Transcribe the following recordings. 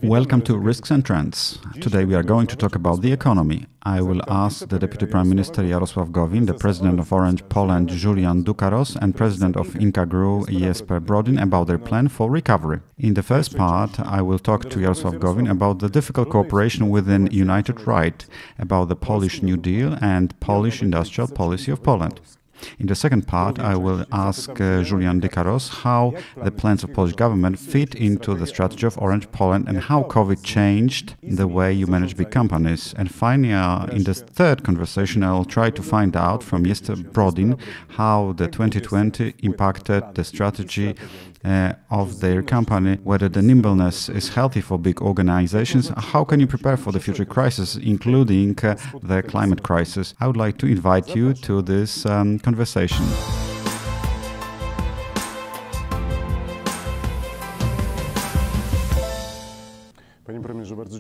Welcome to Risks and Trends. Today we are going to talk about the economy. I will ask the Deputy Prime Minister Jarosław Gowin, the President of Orange Poland Julien Ducarroz and President of Ingka Jesper Brodin about their plan for recovery. In the first part, I will talk to Jarosław Gowin about the difficult cooperation within United Right, about the Polish New Deal and Polish industrial policy of Poland. In the second part, I will ask Julien Ducarroz how the plans of Polish government fit into the strategy of Orange Poland and how COVID changed the way you manage big companies. And finally, in the third conversation, I will try to find out from Jesper Brodin how the 2020 impacted the strategy of their company, whether the nimbleness is healthy for big organizations, how can you prepare for the future crisis, including the climate crisis. I would like to invite you to this conversation.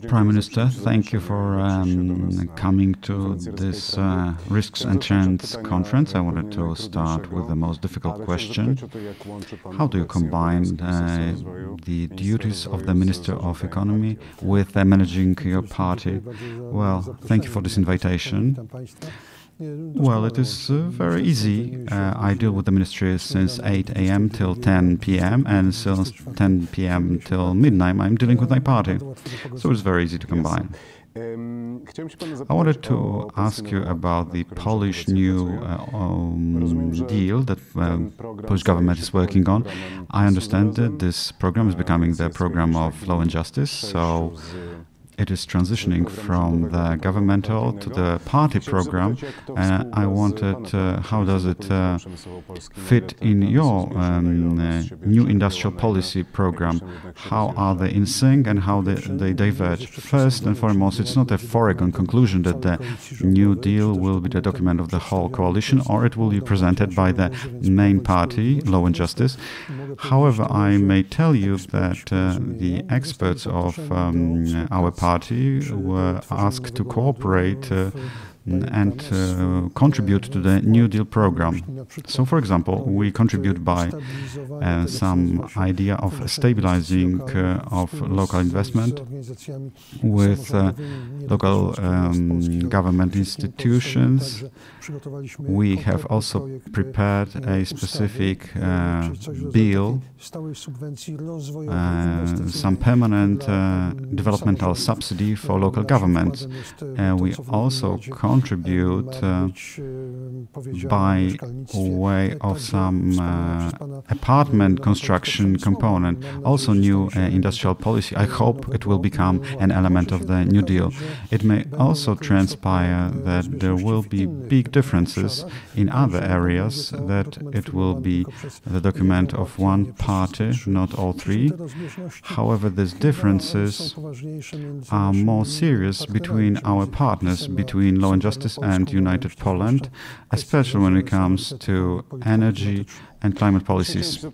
Prime Minister, thank you for coming to this Risks and Trends conference. I wanted to start with the most difficult question. How do you combine the duties of the Minister of Economy with managing your party? Well, thank you for this invitation. Well, it is very easy. I deal with the ministry since 8 a.m. till 10 p.m. and since 10 p.m. till midnight I'm dealing with my party. So it's very easy to combine. I wanted to ask you about the Polish New Deal that Polish government is working on. I understand that this program is becoming the program of law and justice, so it is transitioning from the governmental to the party program, and I wanted, how does it fit in your new industrial policy program? How are they in sync and how they diverge? First and foremost, it's not a foregone conclusion that the New Deal will be the document of the whole coalition, or it will be presented by the main party, Law and Justice. However, I may tell you that the experts of our party were asked to cooperate and contribute to the New Deal program. So, for example, we contribute by some idea of stabilizing of local investment with local government institutions. We have also prepared a specific bill, some permanent developmental subsidy for local governments. We also contribute by way of some apartment construction component, also new industrial policy. I hope it will become an element of the New Deal. It may also transpire that there will be big differences in other areas, that it will be the document of one party, not all three. However, these differences are more serious between our partners, between Law and Justice and United Poland, especially when it comes to energy and climate policies.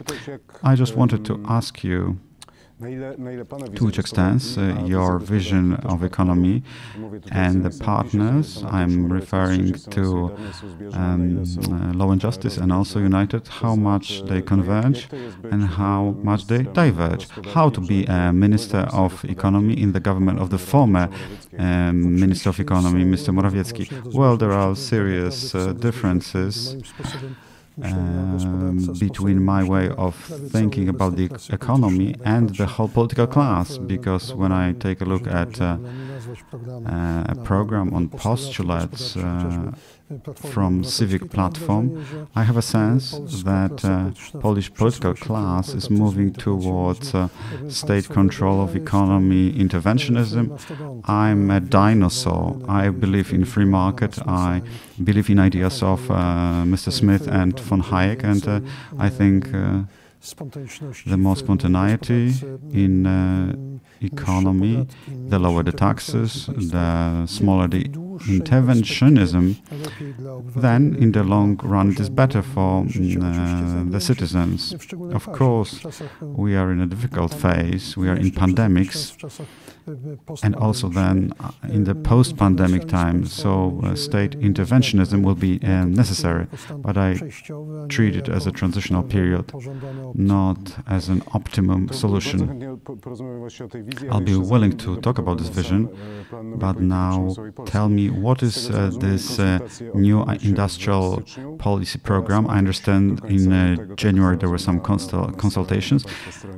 I just wanted to ask you to which extent your vision of economy and the partners, I'm referring to Law and Justice and also United, how much they converge and how much they diverge. How to be a Minister of Economy in the government of the former Minister of Economy, Mr. Morawiecki. Well, there are serious differences between my way of thinking about the economy and the whole political class, because when I take a look at a program on postulates from civic platform, I have a sense that Polish political class is moving towards state control of economy, interventionism. I'm a dinosaur. I believe in free market. I believe in ideas of Mr. Smith and von Hayek, and I think the more spontaneity in economy, the lower the taxes, the smaller the interventionism, then in the long run it is better for the citizens. Of course, we are in a difficult phase, we are in pandemics, and also then in the post-pandemic time, so state interventionism will be necessary, but I treat it as a transitional period, not as an optimum solution. I'll be willing to talk about this vision, but now tell me, what is this new industrial policy program? I understand in January there were some consultations,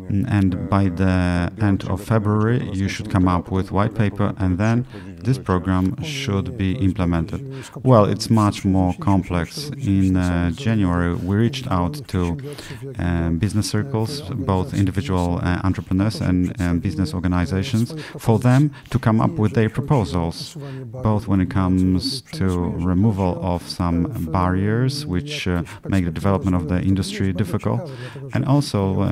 and by the end of February you should come up with white paper, and then this program should be implemented. Well, it's much more complex. In January we reached out to business circles, both individual entrepreneurs and business organizations, for them to come up with their proposals, both when it comes to removal of some barriers which make the development of the industry difficult, and also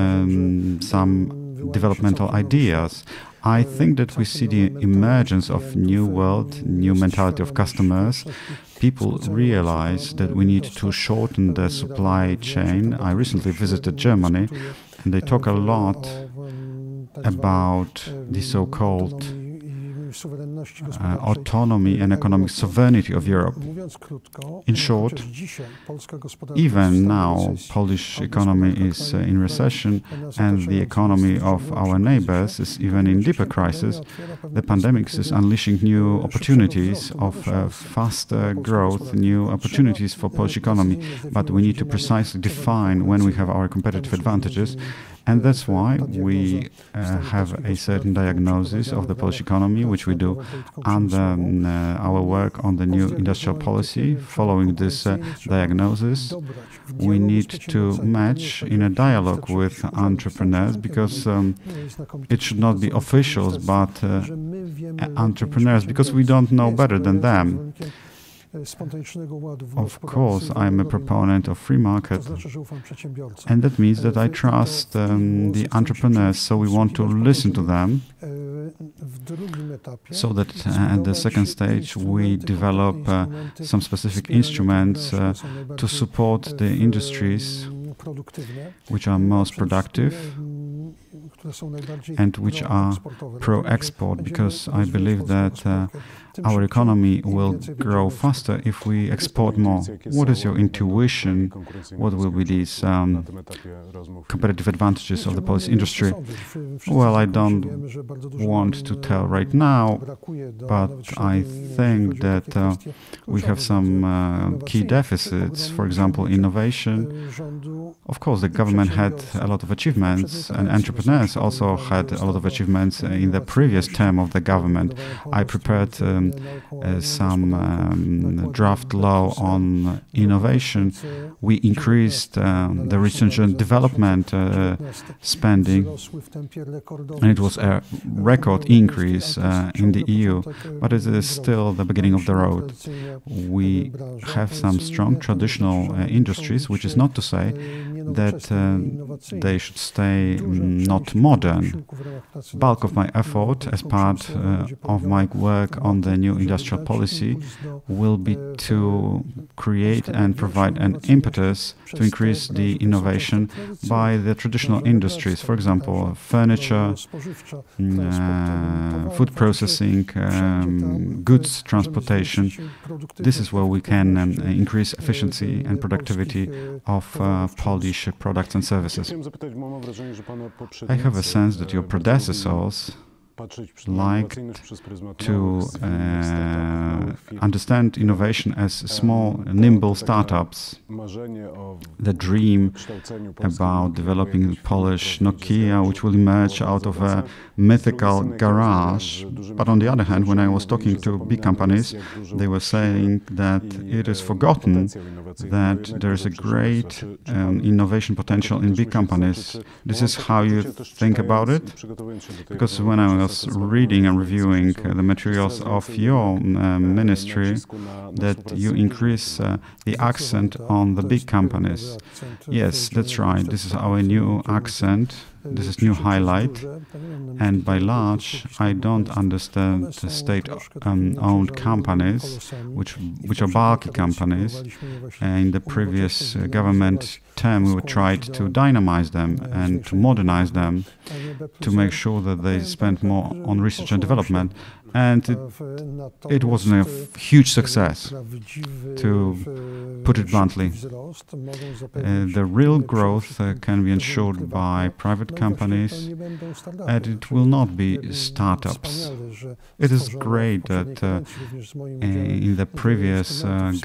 some developmental ideas. I think that we see the emergence of new world, new mentality of customers. People realize that we need to shorten the supply chain. I recently visited Germany, and they talk a lot about the so-called autonomy and economic sovereignty of Europe. In short, even now Polish economy is in recession, and the economy of our neighbors is even in deeper crisis. The pandemic is unleashing new opportunities of faster growth, new opportunities for Polish economy, but we need to precisely define when we have our competitive advantages. And that's why we have a certain diagnosis of the Polish economy, which we do under our work on the new industrial policy. Following this diagnosis, we need to match in a dialogue with entrepreneurs, because it should not be officials, but entrepreneurs, because we don't know better than them. Of course, I'm a proponent of free market, and that means that I trust the entrepreneurs, so we want to listen to them, so that at the second stage we develop some specific instruments to support the industries which are most productive and which are pro-export, because I believe that our economy will grow faster if we export more. What is your intuition? What will be these competitive advantages of the Polish industry? Well, I don't want to tell right now, but I think that we have some key deficits. For example, innovation. Of course, the government had a lot of achievements, and entrepreneurs also had a lot of achievements in the previous term of the government. I prepared some draft law on innovation. We increased the research and development spending, and it was a record increase in the EU, but it is still the beginning of the road. We have some strong traditional industries, which is not to say that they should stay not modern. Bulk of my effort as part of my work on the new industrial policy will be to create and provide an impetus to increase the innovation by the traditional industries, for example, furniture, food processing, goods transportation. This is where we can increase efficiency and productivity of Polish products and services. I have a sense that your predecessors liked to understand innovation as small, nimble startups. The dream about developing Polish Nokia, which will emerge out of a mythical garage. But on the other hand, when I was talking to big companies, they were saying that it is forgotten that there is a great innovation potential in big companies. This is how you think about it? Because when I was reading and reviewing the materials of your ministry, that you increase the accent on the big companies. Yes, that's right. This is our new accent. This is new highlight, and by large, I don't understand the state-owned companies, which are bulky companies. In the previous government term, we tried to dynamize them and to modernize them, to make sure that they spend more on research and development. And it wasn't a huge success, to put it bluntly. The real growth can be ensured by private companies, and it will not be startups. It is great that in the previous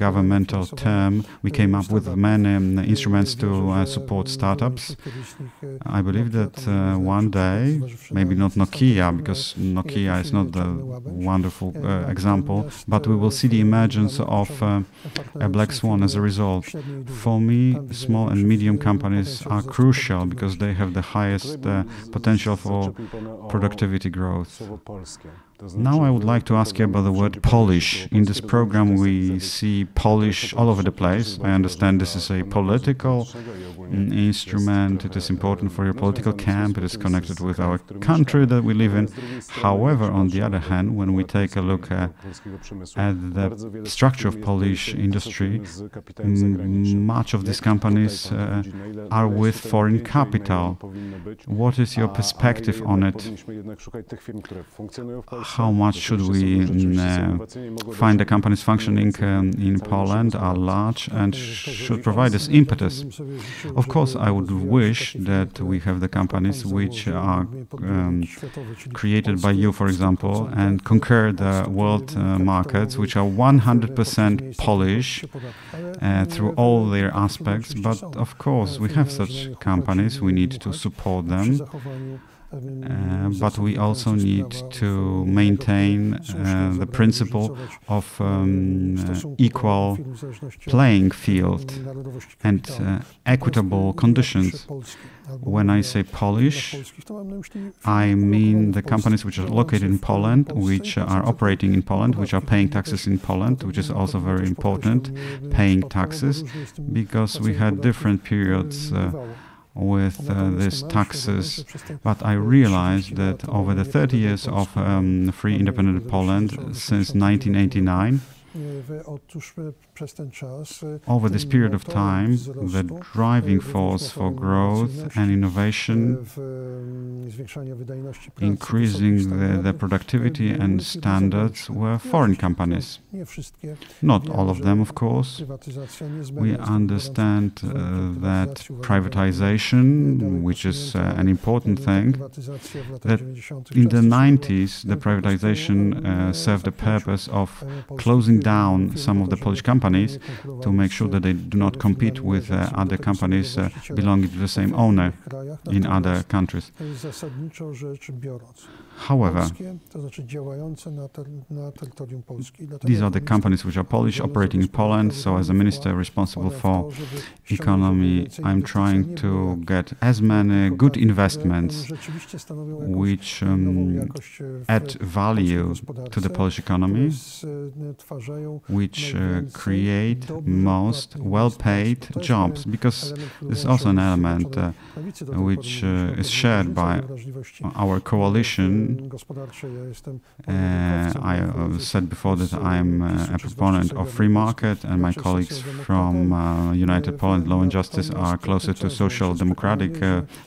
governmental term we came up with many instruments to support startups. I believe that one day, maybe not Nokia, because Nokia is not the wonderful example, but we will see the emergence of a black swan as a result. For me, small and medium companies are crucial because they have the highest potential for productivity growth. Now I would like to ask you about the word Polish. In this program we see Polish all over the place. I understand this is a political instrument. It is important for your political camp. It is connected with our country that we live in. However, on the other hand, when we take a look at the structure of Polish industry, much of these companies are with foreign capital. What is your perspective on it? How much should we find the companies functioning in Poland are large and should provide this impetus? Of course, I would wish that we have the companies which are created by you, for example, and conquer the world markets, which are 100% Polish through all their aspects. But of course, we have such companies, we need to support them. But we also need to maintain the principle of equal playing field and equitable conditions. When I say Polish, I mean the companies which are located in Poland, which are operating in Poland, which are paying taxes in Poland, which is also very important, paying taxes, because we had different periods with these taxes, but I realized that over the 30 years of free independent Poland since 1989, over this period of time, the driving force for growth and innovation, increasing the productivity and standards, were foreign companies. Not all of them, of course. We understand that privatization, which is an important thing, that in the 90s the privatization served the purpose of closing down some of the Polish companies to make sure that they do not compete with other companies belonging to the same owner in other countries. However, these are the companies which are Polish, operating in Poland, so as a minister responsible for economy, I'm trying to get as many good investments which add value to the Polish economy, which create most well-paid jobs, because this is also an element which is shared by our coalition. I said before that I'm a proponent of free market, and my colleagues from United Poland Law and Justice are closer to social democratic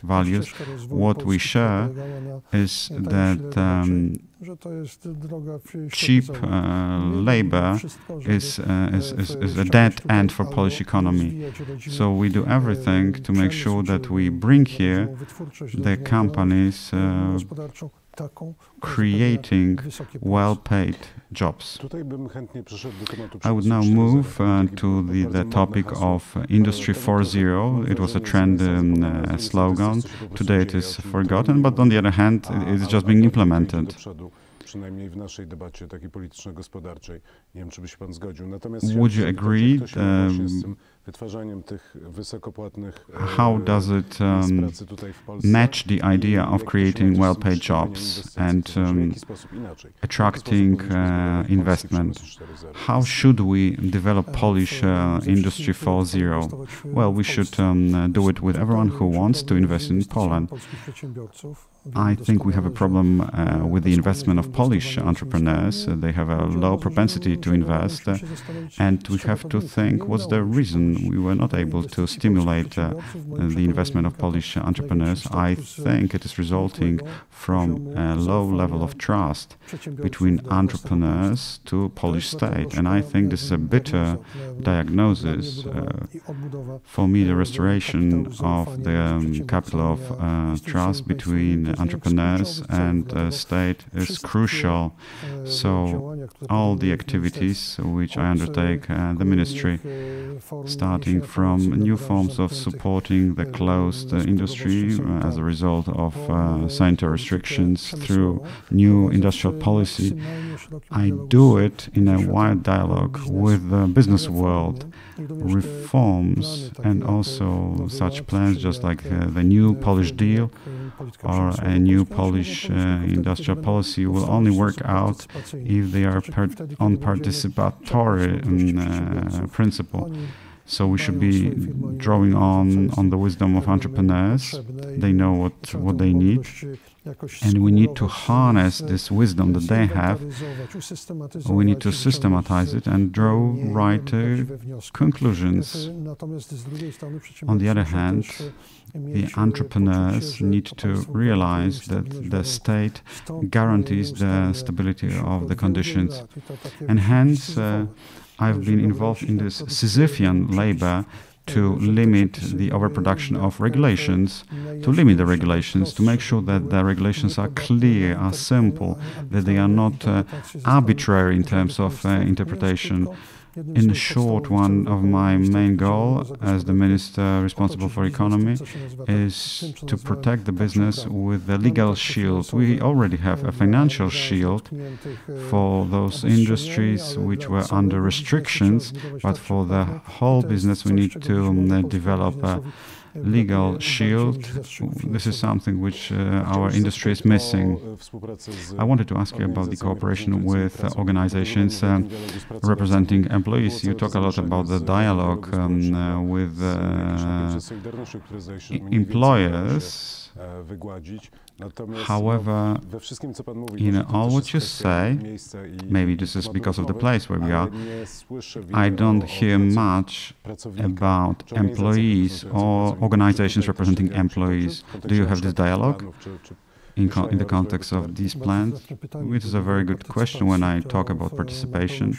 values. What we share is that cheap labor is a dead end for Polish economy. So we do everything to make sure that we bring here the companies creating well-paid jobs. I would now move to the topic of Industry 4.0. It was a trend slogan. Today it is forgotten, but on the other hand, it is just being implemented. Would you agree? How does it match the idea of creating well-paid jobs and attracting investment? How should we develop Polish Industry 4.0? Well, we should do it with everyone who wants to invest in Poland. I think we have a problem with the investment of Polish entrepreneurs. They have a low propensity to invest, and we have to think what's the reason situation, we were not able to stimulate the investment of Polish entrepreneurs. I think it is resulting from a low level of trust between entrepreneurs to Polish state. And I think this is a bitter diagnosis. For me, the restoration of the capital of trust between entrepreneurs and state is crucial. So all the activities which I undertake the ministry, starting from new forms of supporting the closed industry as a result of sanitary restrictions through new industrial policy, I do it in a wide dialogue with the business world. Reforms and also such plans just like the new Polish deal or a new Polish industrial policy will only work out if they are on participatory principle. So we should be drawing on the wisdom of entrepreneurs. They know what they need. And we need to harness this wisdom that they have. We need to systematize it and draw right conclusions. On the other hand, the entrepreneurs need to realize that the state guarantees the stability of the conditions. And hence, I've been involved in this Sisyphean labor to limit the overproduction of regulations, to limit the regulations, to make sure that the regulations are clear, are simple, that they are not arbitrary in terms of interpretation. In short, one of my main goals as the minister responsible for economy is to protect the business with the legal shield. We already have a financial shield for those industries which were under restrictions, but for the whole business we need to develop a legal shield. This is something which our industry is missing. I wanted to ask you about the cooperation with organizations representing employees. You talk a lot about the dialogue with employers. However, in all what you say, maybe this is because of the place where we are, I don't hear much about employees or organizations representing employees. Do you have this dialogue in the context of these plans? Which is a very good question. When I talk about participation,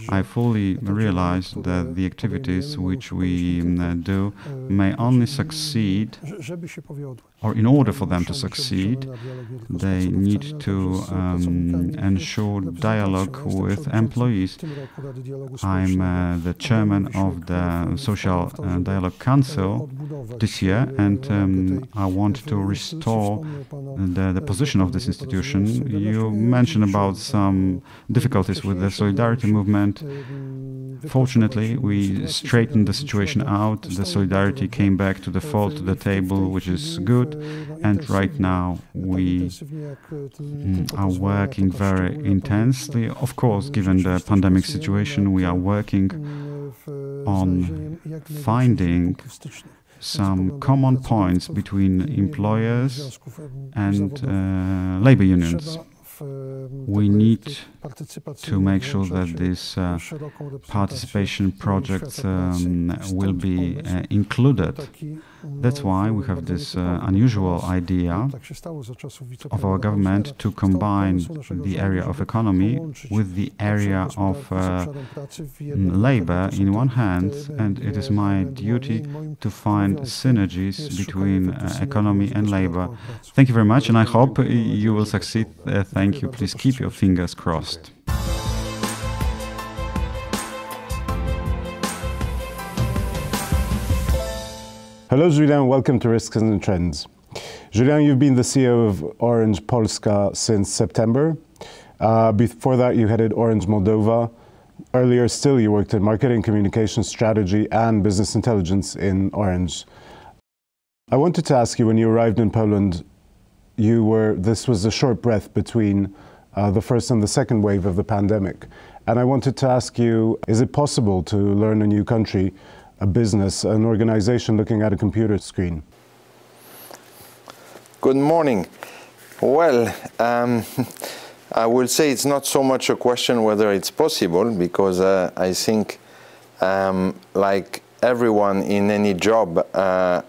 I fully realize that the activities which we do may only succeed, or in order for them to succeed, they need to ensure dialogue with employees. I'm the chairman of the Social Dialogue Council this year, and I want to restore the position of this institution. You mentioned about some difficulties with the solidarity movement. Fortunately, we straightened the situation out. The solidarity came back to the fold, to the table, which is good. And right now we are working very intensely. Of course, given the pandemic situation, we are working on finding some common points between employers and labor unions. We need to make sure that these participation projects will be included. That's why we have this unusual idea of our government to combine the area of economy with the area of labor in one hand, and it is my duty to find synergies between economy and labor. Thank you very much, and I hope you will succeed. Thank you. Please keep your fingers crossed. Hello, Julien. Welcome to Risks and Trends. Julien, you've been the CEO of Orange Polska since September. Before that, you headed Orange Moldova. Earlier still, you worked in marketing, communication strategy, and business intelligence in Orange. I wanted to ask you, when you arrived in Poland, this was a short breath between the first and the second wave of the pandemic. And I wanted to ask you, is it possible to learn a new country, a business, an organization looking at a computer screen? Good morning. Well, I will say it's not so much a question whether it's possible, because I think like everyone in any job,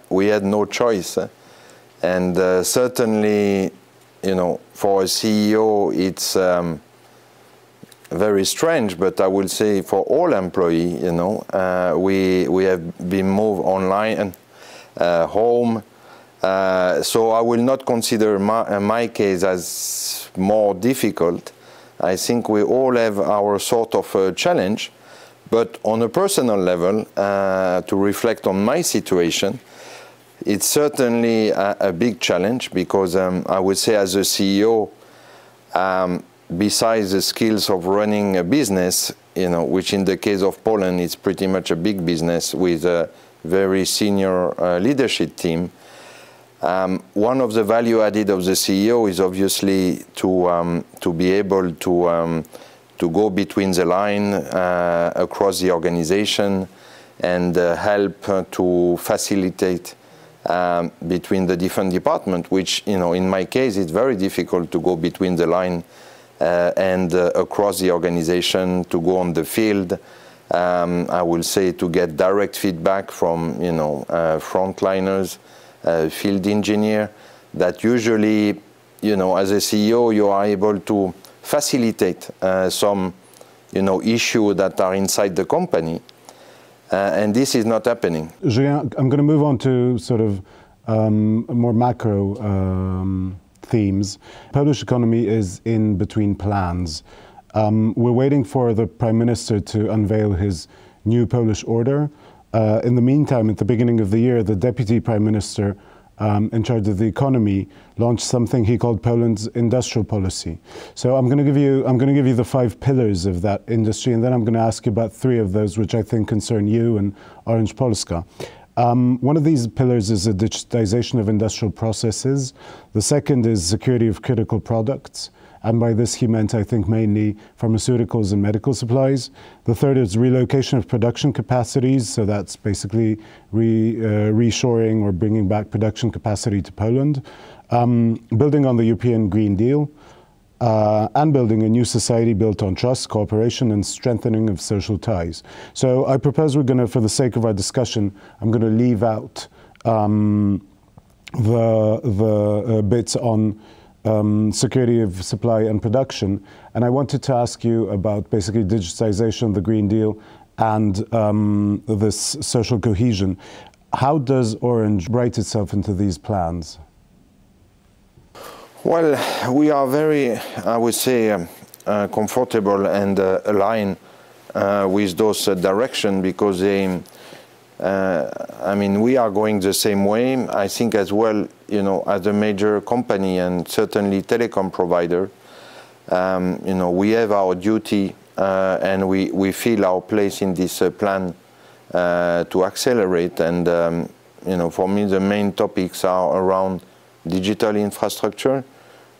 we had no choice. And certainly, you know, for a CEO, it's very strange, but I will say for all employees, you know, we have been moved online and home. So I will not consider my case as more difficult. I think we all have our sort of challenge, but on a personal level, to reflect on my situation, it's certainly a big challenge because I would say as a CEO, besides the skills of running a business, you know, which in the case of Poland, it's pretty much a big business with a very senior leadership team. One of the value added of the CEO is obviously to be able to go between the line across the organization and help to facilitate between the different departments, which, you know, in my case, it's very difficult to go between the line and across the organization, to go on the field. I will say to get direct feedback from, you know, frontliners, field engineer, that usually, you know, as a CEO, you are able to facilitate some, you know, issues that are inside the company. And this is not happening. Julien, I'm going to move on to sort of more macro themes. Polish economy is in between plans. We're waiting for the Prime Minister to unveil his new Polish order. In the meantime, at the beginning of the year, the Deputy Prime Minister in charge of the economy launched something he called Poland's industrial policy. So I'm going to give you the 5 pillars of that industry, and then I'm going to ask you about 3 of those which I think concern you and Orange Polska. One of these pillars is the digitization of industrial processes. The second is security of critical products. And by this he meant, I think, mainly pharmaceuticals and medical supplies. The third is relocation of production capacities, so that's basically reshoring or bringing back production capacity to Poland. Building on the European Green Deal, and building a new society built on trust, cooperation, and strengthening of social ties. So I propose we're going to, for the sake of our discussion, I'm going to leave out the bits on security of supply and production. And I wanted to ask you about basically digitization, the Green Deal, and this social cohesion. How does Orange write itself into these plans? Well, we are very, I would say, comfortable and aligned with those directions because they, I mean, we are going the same way. I think as well, you know, as a major company and certainly telecom provider, you know, we have our duty and we feel our place in this plan to accelerate. And, you know, for me, the main topics are around digital infrastructure,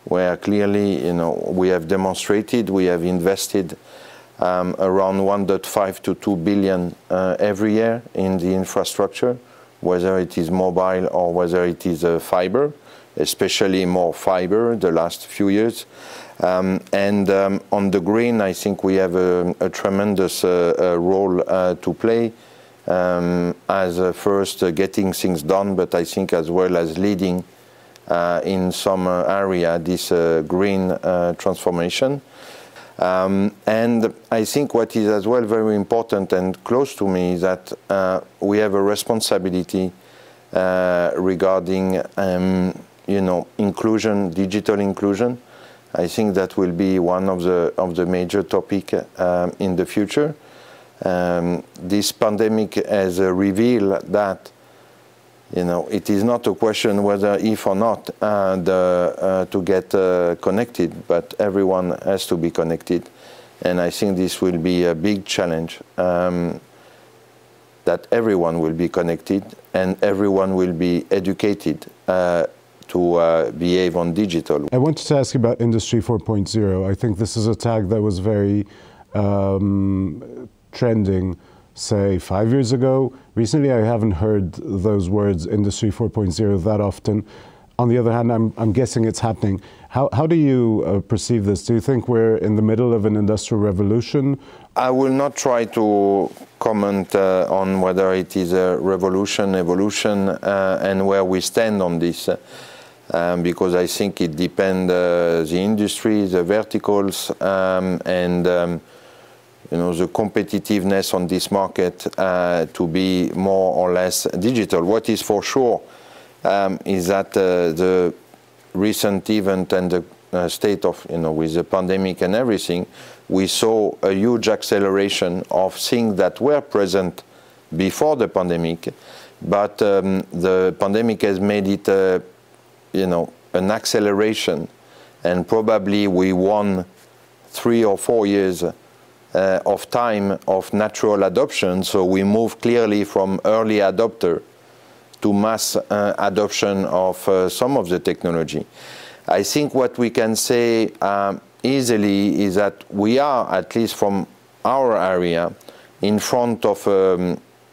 where clearly, you know, we have demonstrated, we have invested around 1.5 to 2 billion every year in the infrastructure, whether it is mobile or whether it is fiber, especially more fiber the last few years. And on the green, I think we have a tremendous role to play as first getting things done, but I think as well as leading in some area this green transformation. And I think what is as well very important and close to me is that we have a responsibility regarding you know, inclusion, digital inclusion. I think that will be one of the major topic in the future. This pandemic has revealed that, you know, it is not a question whether if or not to get connected, but everyone has to be connected. And I think this will be a big challenge, that everyone will be connected and everyone will be educated to behave on digital. I wanted to ask you about Industry 4.0. I think this is a tag that was very trending, say, 5 years ago. Recently, I haven't heard those words, Industry 4.0, that often. On the other hand, I'm guessing it's happening. How do you perceive this? Do you think we're in the middle of an industrial revolution? I will not try to comment on whether it is a revolution, evolution, and where we stand on this, because I think it depends the industry, the verticals, and you know, the competitiveness on this market to be more or less digital. What is for sure is that the recent event and the state of, you know, with the pandemic and everything, we saw a huge acceleration of things that were present before the pandemic, but the pandemic has made it, you know, an acceleration, and probably we won 3 or 4 years of time of natural adoption. So we move clearly from early adopter to mass adoption of some of the technology. I think what we can say easily is that we are, at least from our area, in front of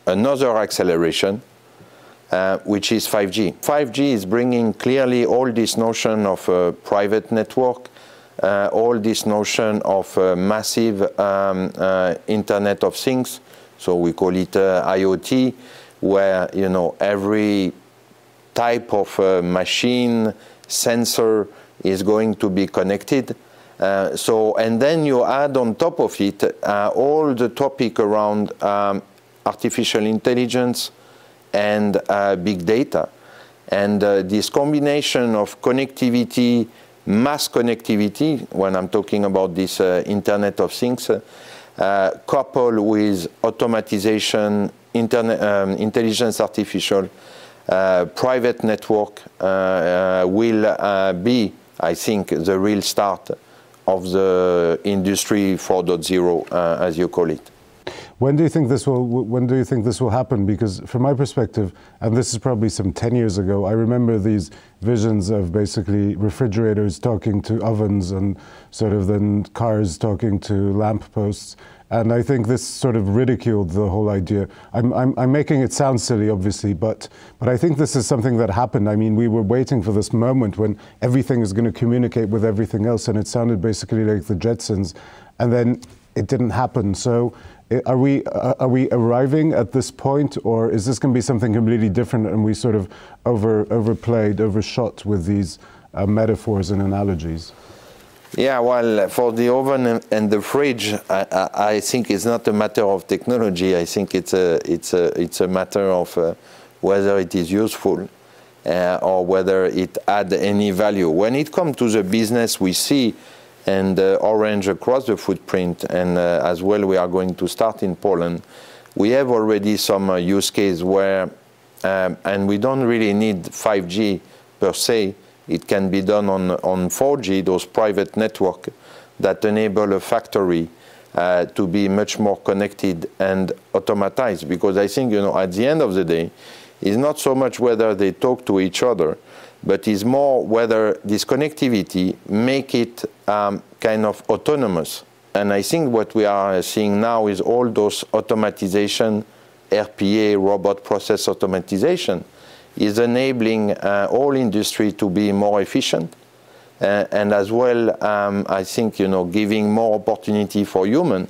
another acceleration, which is 5G. 5G is bringing clearly all this notion of a private network, all this notion of massive Internet of Things, so we call it IoT, where, you know, every type of machine, sensor is going to be connected. And then you add on top of it all the topic around artificial intelligence and big data. And this combination of connectivity, mass connectivity, when I'm talking about this Internet of Things, coupled with automatization, intelligence artificial, private network will be, I think, the real start of the Industry 4.0, as you call it. When do you think this will happen? Because from my perspective, and this is probably some 10 years ago, I remember these visions of basically refrigerators talking to ovens and sort of then cars talking to lamp posts. And I think this sort of ridiculed the whole idea. I'm making it sound silly, obviously, but I think this is something that happened. I mean, we were waiting for this moment when everything is going to communicate with everything else, and it sounded basically like the Jetsons, and then it didn't happen. So are we arriving at this point, or is this going to be something completely different, and we sort of overshot with these metaphors and analogies? Yeah, well, for the oven and the fridge, I think it's not a matter of technology. I think it's a matter of whether it is useful or whether it adds any value. When it comes to the business, we see, and Orange across the footprint, and as well we are going to start in Poland, we have already some use case where, and we don't really need 5G per se. It can be done on 4G, those private network that enable a factory to be much more connected and automatized. Because I think, you know, at the end of the day, it's not so much whether they talk to each other, but it's more whether this connectivity make it kind of autonomous. And I think what we are seeing now is all those automatization, RPA, robot process automatization, is enabling all industry to be more efficient, and as well, I think, you know, giving more opportunity for human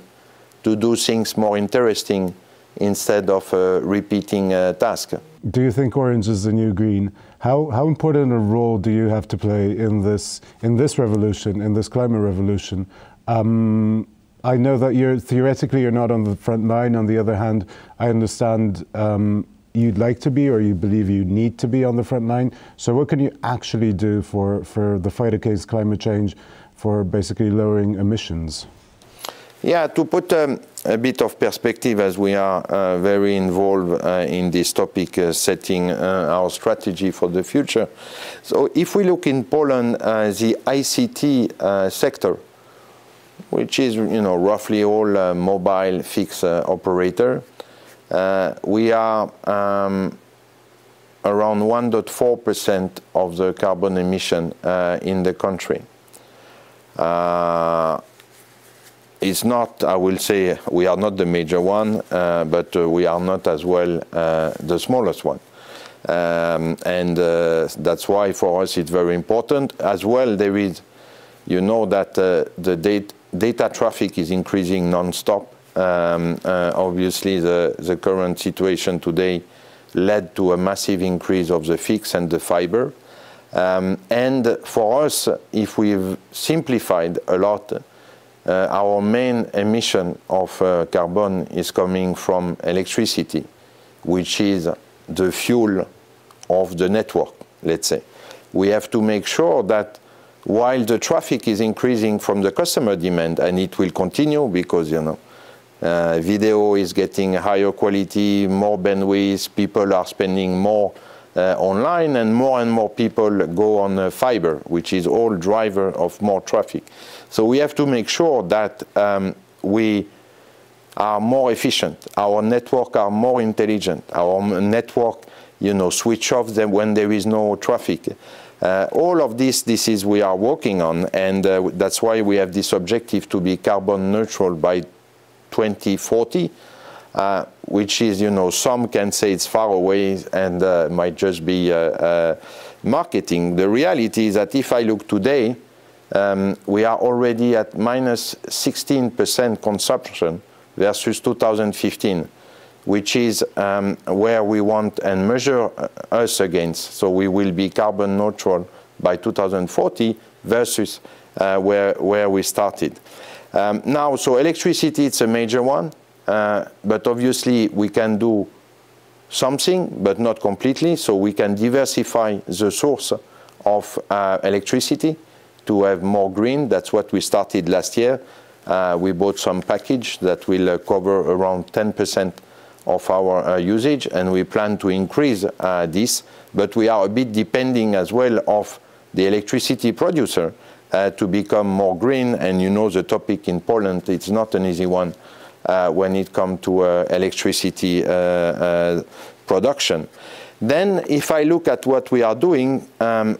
to do things more interesting instead of repeating tasks. Do you think Orange is the new green? How important a role do you have to play in this revolution, in this climate revolution? I know that theoretically you're not on the front line. On the other hand, I understand you'd like to be, or you believe you need to be on the front line. So what can you actually do for the fight against climate change, for basically lowering emissions? Yeah, to put a bit of perspective, as we are very involved in this topic, setting our strategy for the future. So if we look in Poland, the ICT sector, which is, you know, roughly all mobile fixed operator, we are around 1.4% of the carbon emission in the country. It's not, I will say, we are not the major one, but we are not as well the smallest one. That's why for us it's very important. As well, there is, you know, that the data traffic is increasing non-stop. Obviously, the current situation today led to a massive increase of the fixed and the fiber. And for us, if we've simplified a lot, our main emission of carbon is coming from electricity, which is the fuel of the network, let's say. We have to make sure that while the traffic is increasing from the customer demand, and it will continue because, you know, video is getting higher quality, more bandwidth, people are spending more online, and more people go on fiber, which is all driver of more traffic. So we have to make sure that we are more efficient, our network are more intelligent, our network, you know, switch off them when there is no traffic. All of this is we are working on, and that's why we have this objective to be carbon neutral by 2040, which is, you know, some can say it's far away and might just be marketing. The reality is that if I look today, we are already at minus 16% consumption versus 2015, which is where we want and measure us against. So we will be carbon neutral by 2040 versus where we started. Now, so electricity, it's a major one, but obviously we can do something, but not completely. So we can diversify the source of electricity to have more green. That's what we started last year. We bought some package that will cover around 10% of our usage, and we plan to increase this. But we are a bit depending as well of the electricity producer to become more green. And you know the topic in Poland, it's not an easy one when it comes to electricity production. Then if I look at what we are doing,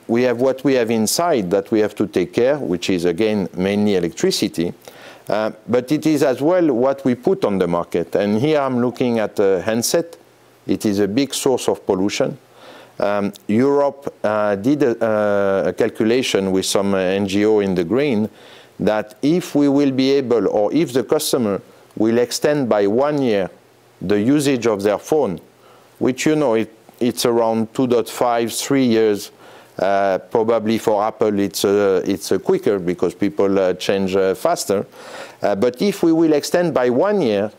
we have what we have inside that we have to take care, which is again mainly electricity. But it is as well what we put on the market. And here I'm looking at a handset. It is a big source of pollution. Europe did a calculation with some NGO in the green that if we will be able, or if the customer will extend by 1 year the usage of their phone, which, you know, it's around 2.5, 3 years. Probably for Apple it's quicker because people change faster. But if we will extend by 1 year,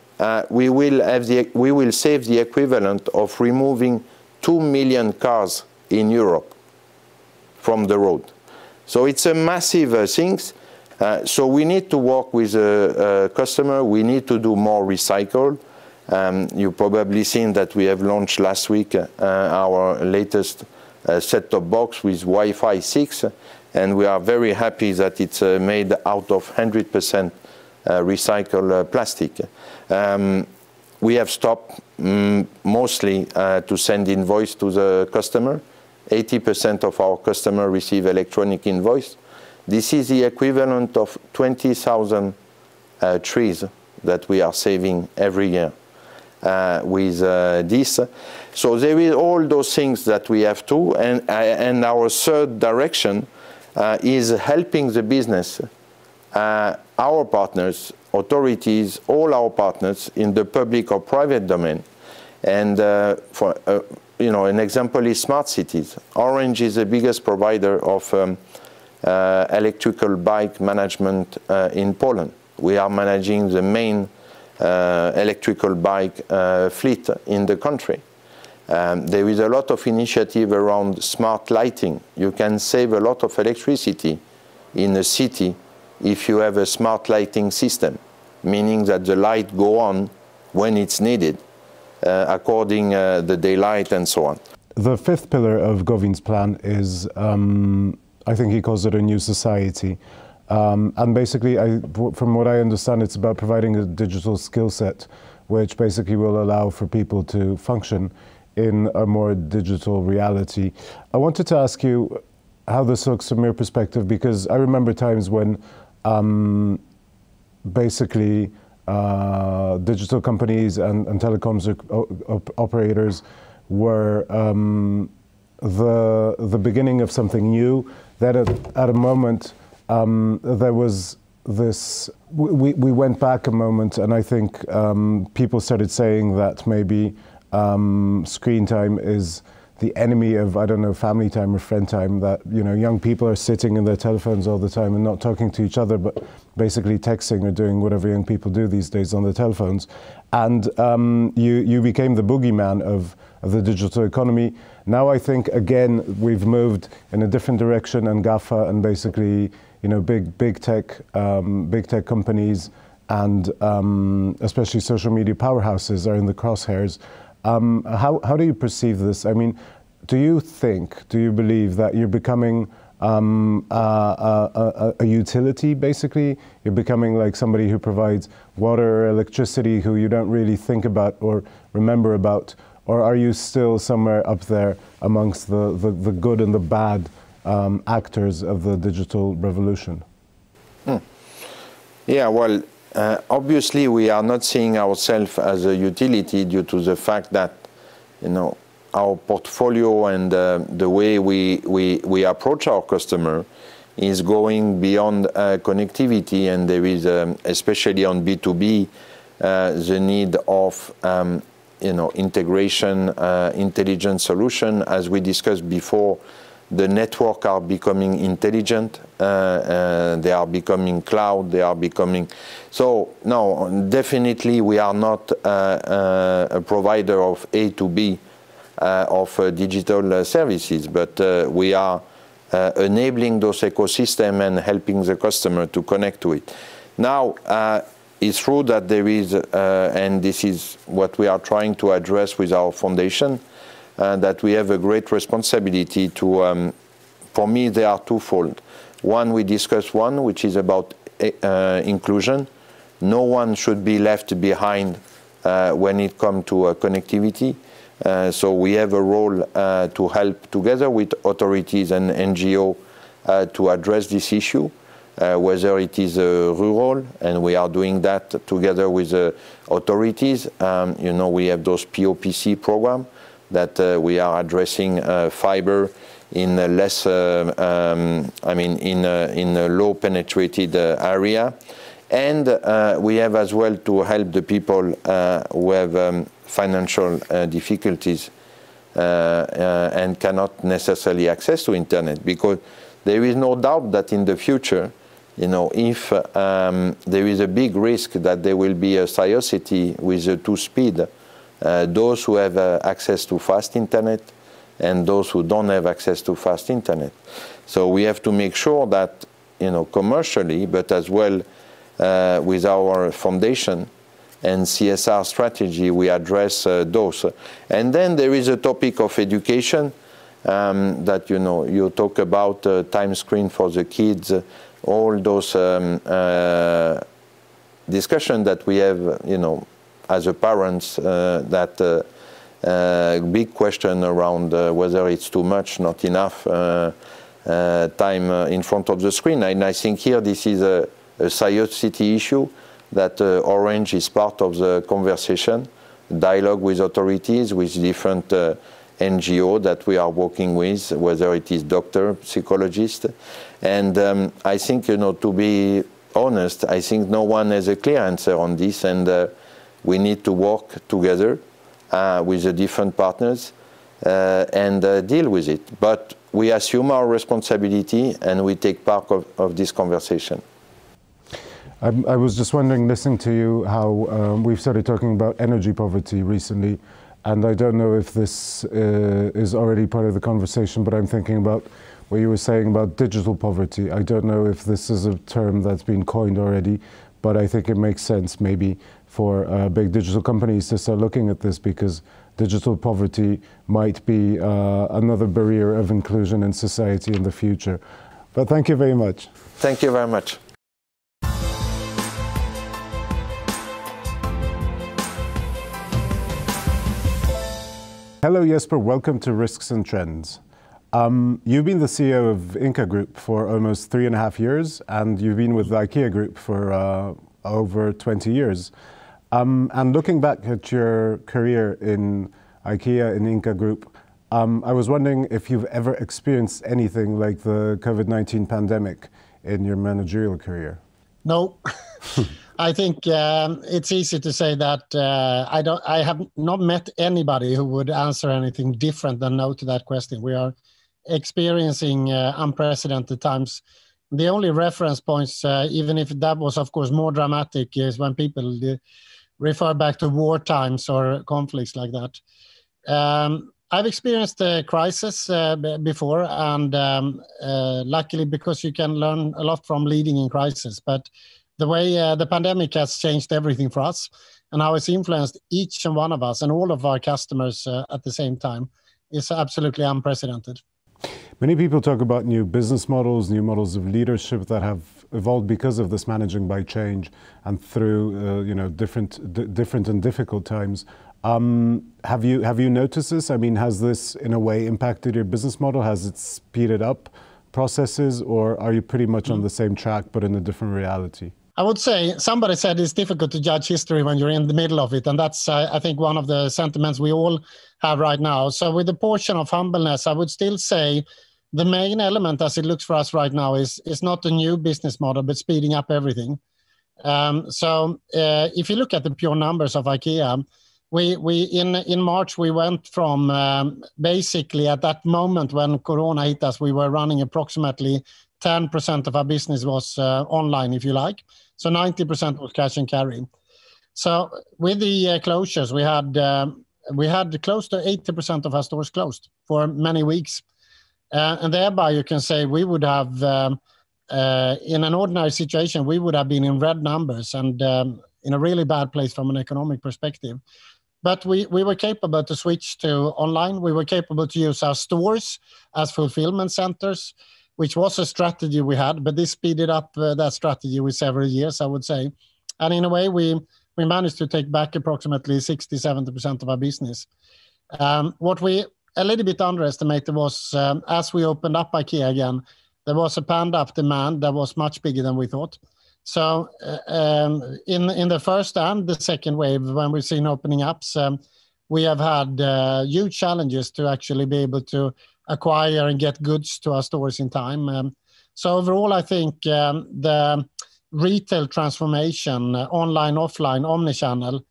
we will save the equivalent of removing 2 million cars in Europe from the road. So it's a massive thing. So we need to work with a customer. We need to do more recycle. You've probably seen that we have launched last week our latest set-top box with Wi-Fi 6, and we are very happy that it's made out of 100% recycled plastic. We have stopped mostly to send invoice to the customer. 80% of our customers receive electronic invoice. This is the equivalent of 20,000 trees that we are saving every year with this. So there is all those things that we have to, and our third direction is helping the business, our partners, authorities, all our partners in the public or private domain. And for you know, an example is smart cities. Orange is the biggest provider of electrical bike management in Poland. We are managing the main electrical bike fleet in the country. There is a lot of initiative around smart lighting. You can save a lot of electricity in a city if you have a smart lighting system, meaning that the light go on when it's needed, according the daylight and so on. The fifth pillar of Govin's plan is, I think he calls it a new society. And basically, from what I understand, it's about providing a digital skill set, which basically will allow for people to function in a more digital reality. I wanted to ask you how this looks from your perspective, because I remember times when basically digital companies and telecoms operators were the beginning of something new, that at a moment there was this, we went back a moment, and I think people started saying that maybe screen time is the enemy of, I don't know, family time or friend time, that, you know, young people are sitting in their telephones all the time and not talking to each other, but basically texting or doing whatever young people do these days on their telephones. And you became the boogeyman of the digital economy. Now I think, again, we've moved in a different direction, and GAFA and basically, you know, big tech companies and especially social media powerhouses are in the crosshairs. How do you perceive this? I mean, do you believe that you're becoming a utility, basically? You're becoming like somebody who provides water or electricity who you don't really think about or remember about? Or are you still somewhere up there amongst the good and the bad actors of the digital revolution? Yeah, well, obviously we are not seeing ourselves as a utility due to the fact that, you know, our portfolio and the way we approach our customer is going beyond connectivity, and there is, especially on B2B, the need of you know, integration, intelligent solution. As we discussed before, the network are becoming intelligent, they are becoming cloud, they are becoming... So, no, definitely we are not a provider of A to B of digital services, but we are enabling those ecosystems and helping the customer to connect to it. Now, it's true that there is, and this is what we are trying to address with our foundation, that we have a great responsibility to, for me, they are twofold. One, we discussed one, which is about inclusion. No one should be left behind when it comes to connectivity. So we have a role to help together with authorities and NGO to address this issue, whether it is rural, and we are doing that together with authorities. You know, we have those POPC programs that we are addressing fiber in less, I mean, in a low penetrated area. And we have as well to help the people who have financial difficulties and cannot necessarily access to internet, because there is no doubt that in the future, you know, if there is a big risk that there will be a scarcity with a two-speed, those who have access to fast internet and those who don't have access to fast internet. So we have to make sure that, you know, commercially, but as well with our foundation and CSR strategy, we address those. And then there is a topic of education that, you know, you talk about time screen for the kids, all those discussion that we have, you know, as a parents, that big question around whether it's too much, not enough time in front of the screen. And I think here this is a scarcity issue that Orange is part of the conversation, dialogue with authorities, with different NGO that we are working with, whether it is doctor, psychologist. And I think, you know, to be honest, I think no one has a clear answer on this, and we need to work together with the different partners and deal with it. But we assume our responsibility and we take part of this conversation. I was just wondering, listening to you, how we've started talking about energy poverty recently, and I don't know if this is already part of the conversation, but I'm thinking about what you were saying about digital poverty. I don't know if this is a term that's been coined already, but I think it makes sense maybe for big digital companies to start looking at this, because digital poverty might be another barrier of inclusion in society in the future. But thank you very much. Thank you very much. Hello Jesper, welcome to Risks and Trends. You've been the CEO of Ingka Group for almost 3.5 years, and you've been with the IKEA Group for over 20 years. And looking back at your career in IKEA and Ingka Group. I was wondering if you've ever experienced anything like the COVID-19 pandemic in your managerial career. No, I think it's easy to say that I have not met anybody who would answer anything different than no to that question. We are experiencing unprecedented times. The only reference points, even if that was, of course, more dramatic, is when people refer back to war times or conflicts like that. I've experienced a crisis before, and luckily, because you can learn a lot from leading in crisis. But the way the pandemic has changed everything for us and how it's influenced each and one of us and all of our customers at the same time is absolutely unprecedented. Many people talk about new business models, new models of leadership that have evolved because of this managing by change and through different and difficult times. Have you noticed this? I mean, has this in a way impacted your business model? Has it speeded up processes, or are you pretty much on the same track but in a different reality? I would say somebody said it's difficult to judge history when you're in the middle of it, and that's I think one of the sentiments we all have right now. So with a portion of humbleness, I would still say the main element as it looks for us right now is not a new business model, but speeding up everything. So if you look at the pure numbers of IKEA, we in March, we went from basically at that moment when Corona hit us, we were running approximately 10% of our business was online, if you like. So 90% was cash and carry. So with the closures, we had close to 80% of our stores closed for many weeks. And thereby you can say we would have, in an ordinary situation, we would have been in red numbers and in a really bad place from an economic perspective. But we were capable to switch to online. We were capable to use our stores as fulfillment centers, which was a strategy we had, but this speeded up that strategy with several years, I would say. And in a way, we managed to take back approximately 60-70% of our business. What we a little bit underestimated was, as we opened up IKEA again, there was a pent-up demand that was much bigger than we thought. So in the first and the second wave, when we've seen opening ups, we have had huge challenges to actually be able to acquire and get goods to our stores in time. So overall, I think the retail transformation, online, offline, omnichannel,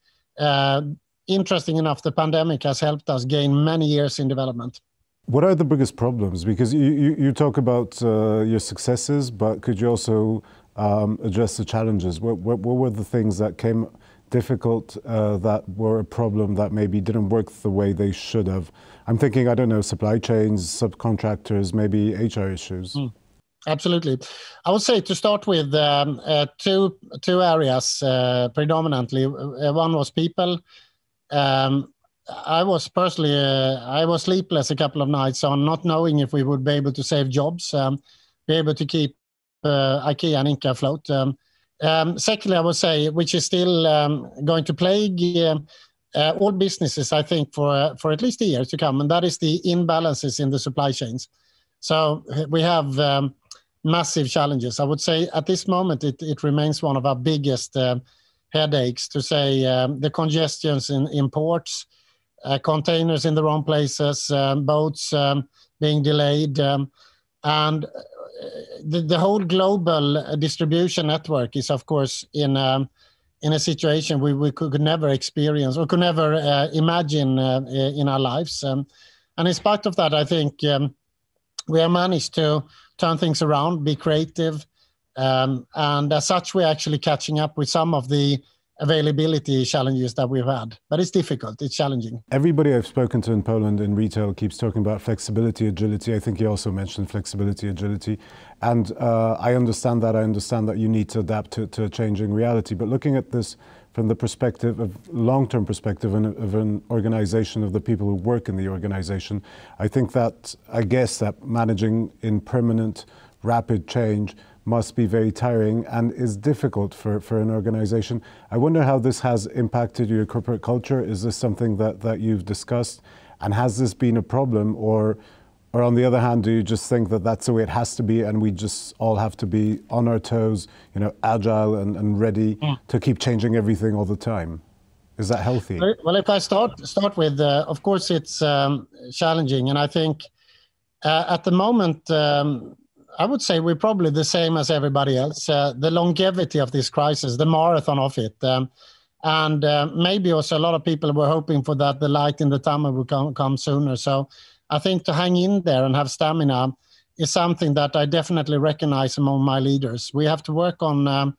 interesting enough, the pandemic has helped us gain many years in development. What are the biggest problems? Because you talk about your successes, but could you also address the challenges? What were the things that came difficult, that were a problem, that maybe didn't work the way they should have? I'm thinking, I don't know, supply chains, subcontractors, maybe HR issues. Absolutely. I would say to start with two areas predominantly. One was people. I was personally, I was sleepless a couple of nights on not knowing if we would be able to save jobs, be able to keep IKEA and Ingka afloat. Secondly, I would say, which is still going to plague all businesses, I think, for at least a year to come, and that is the imbalances in the supply chains. So we have massive challenges. I would say at this moment, it remains one of our biggest headaches, to say the congestions in ports, containers in the wrong places, boats being delayed, and the whole global distribution network is, of course, in a situation we could never experience or could never imagine in our lives. And in spite of that, I think we have managed to turn things around, be creative, and as such, we're actually catching up with some of the availability challenges that we've had. But it's difficult, it's challenging. Everybody I've spoken to in Poland in retail keeps talking about flexibility, agility. I think you also mentioned flexibility, agility. And I understand that. I understand that you need to adapt to a changing reality. But looking at this from the perspective of long-term perspective of an organization, of the people who work in the organization, I guess that managing in permanent, rapid change must be very tiring and is difficult for an organization. I wonder how this has impacted your corporate culture. Is this something that you've discussed? And has this been a problem? Or on the other hand, do you just think that that's the way it has to be and we just all have to be on our toes, agile and ready to keep changing everything all the time? Is that healthy? Well, if I start with, of course, it's challenging, and I think at the moment, I would say we're probably the same as everybody else. The longevity of this crisis, the marathon of it, and maybe also a lot of people were hoping for that the light in the tunnel would come sooner. So I think to hang in there and have stamina is something that I definitely recognize among my leaders. We have to work on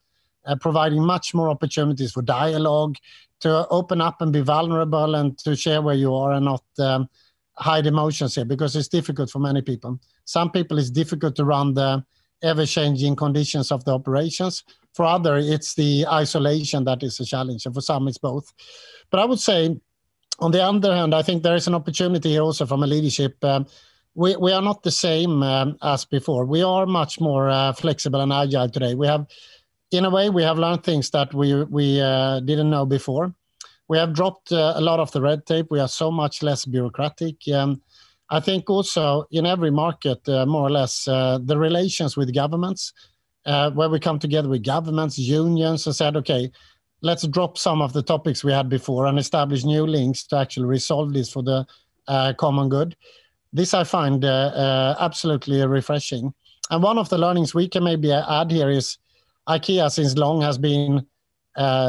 providing much more opportunities for dialogue, to open up and be vulnerable and to share where you are and not hide emotions here, because it's difficult for many people. Some people it's difficult to run the ever-changing conditions of the operations. For others, it's the isolation that is a challenge, and for some it's both. But I would say, on the other hand, I think there is an opportunity here also from a leadership. We are not the same as before. We are much more flexible and agile today. We have, in a way, we have learned things that we didn't know before. We have dropped a lot of the red tape. We are so much less bureaucratic. I think also in every market, more or less, the relations with governments, where we come together with governments, unions, and said, okay, let's drop some of the topics we had before and establish new links to actually resolve this for the common good. This I find absolutely refreshing. And one of the learnings we can maybe add here is IKEA since long has been,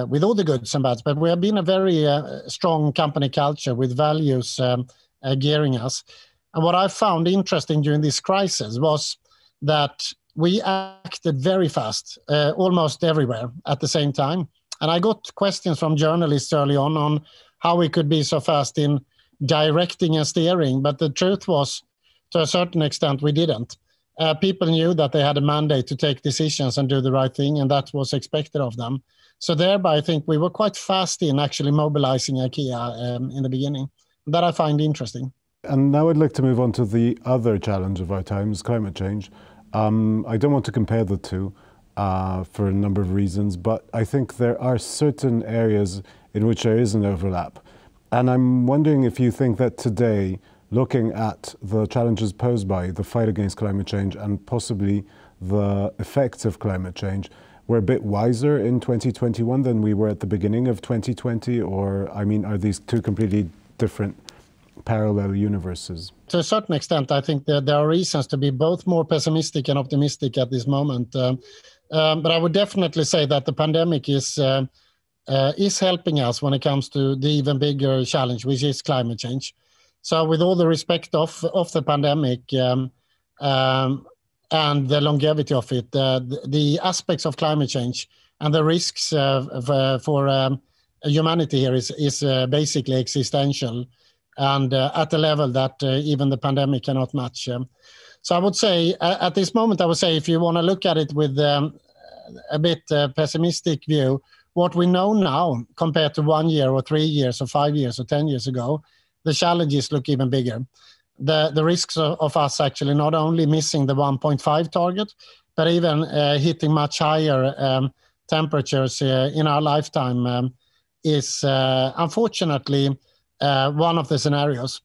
with all the goods and bads, but we have been a very strong company culture with values gearing us. And what I found interesting during this crisis was that we acted very fast, almost everywhere at the same time. And I got questions from journalists early on how we could be so fast in directing and steering. But the truth was, to a certain extent, we didn't. People knew that they had a mandate to take decisions and do the right thing, and that was expected of them. So thereby, I think we were quite fast in actually mobilizing IKEA in the beginning. That I find interesting. And now I'd like to move on to the other challenge of our times, climate change. I don't want to compare the two for a number of reasons, but I think there are certain areas in which there is an overlap. And I'm wondering if you think that today, looking at the challenges posed by the fight against climate change and possibly the effects of climate change, we're a bit wiser in 2021 than we were at the beginning of 2020? Or, I mean, are these two completely different parallel universes? To a certain extent, I think that there are reasons to be both more pessimistic and optimistic at this moment. But I would definitely say that the pandemic is helping us when it comes to the even bigger challenge, which is climate change. So with all the respect of the pandemic and the longevity of it, the aspects of climate change and the risks for humanity here is basically existential, and at a level that even the pandemic cannot match. So I would say, at this moment, I would say if you want to look at it with a bit pessimistic view, what we know now compared to 1 year or 3 years or 5 years or 10 years ago, the challenges look even bigger. The risks of us actually not only missing the 1.5 target, but even hitting much higher temperatures in our lifetime is unfortunately one of the scenarios.